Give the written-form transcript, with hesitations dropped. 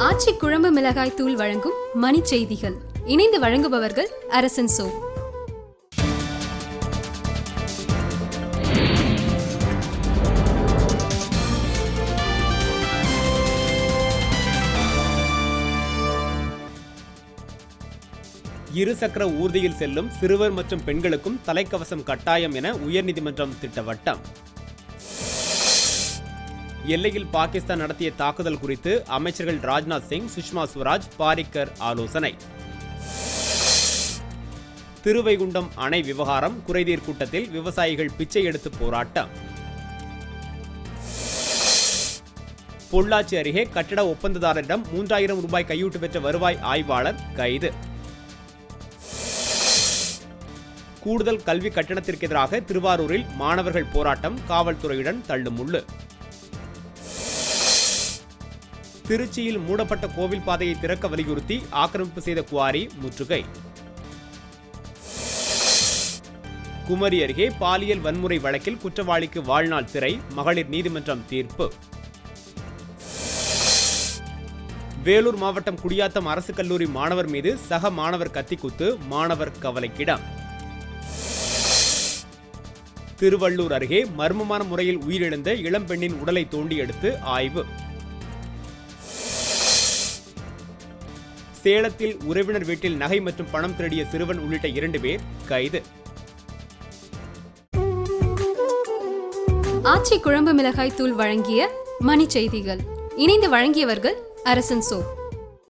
ஆச்சி குழம்பு மிளகாய் தூள் வழங்கும் மணி செய்திகள். இணைந்து வழங்குபவர்கள் அரசன் சோ. இருசக்கர ஊர்தியில் செல்லும் சிறுவர் மற்றும் பெண்களுக்கும் தலைக்கவசம் கட்டாயம் என உயர்நீதிமன்றம் திட்டவட்டம். எல்லையில் பாகிஸ்தான் நடத்திய தாக்குதல் குறித்து அமைச்சர்கள் ராஜ்நாத் சிங், சுஷ்மா ஸ்வராஜ், பாரிக்கர் ஆலோசனை. திருவைகுண்டம் அணை விவகாரம் குறைதீர் கூட்டத்தில் விவசாயிகள் பிச்சை எடுத்து போராட்டம். பொள்ளாச்சி அருகே கட்டட ஒப்பந்ததாரரிடம் 3000 ரூபாய் கையூட்டு பெற்ற வருவாய் ஆய்வாளர் கைது. கூடுதல் கல்வி கட்டணத்திற்கு எதிராக திருவாரூரில் மாணவர்கள் போராட்டம், காவல்துறையுடன் தள்ளுமுள்ளு. திருச்சியில் மூடப்பட்ட கோவில் பாதையை திறக்க வலியுறுத்தி ஆக்கிரமிப்பு செய்த குவாரி முற்றுகை. குமரி அருகே பாலியல் வன்முறை வழக்கில் குற்றவாளிக்கு வாழ்நாள் சிறை, மகளிர் நீதிமன்றம் தீர்ப்பு. வேலூர் மாவட்டம் குடியாத்தம் அரசு கல்லூரி மாணவர் மீது சக மாணவர் கத்திக்குத்து, மாணவர் கவலைக்கிடம். திருவள்ளூர் அருகே மர்மமான முறையில் உயிரிழந்த இளம்பெண்ணின் உடலை தோண்டி எடுத்து ஆய்வு. சேலத்தில் உறவினர் வீட்டில் நகை மற்றும் பணம் திருடிய சிறுவன் உள்ளிட்ட 2 பேர் கைது. ஆச்சி குழம்பு மிளகாய் தூள் வழங்கிய மணி செய்திகள். இணைந்து வழங்கியவர்கள் அரசன் சோ.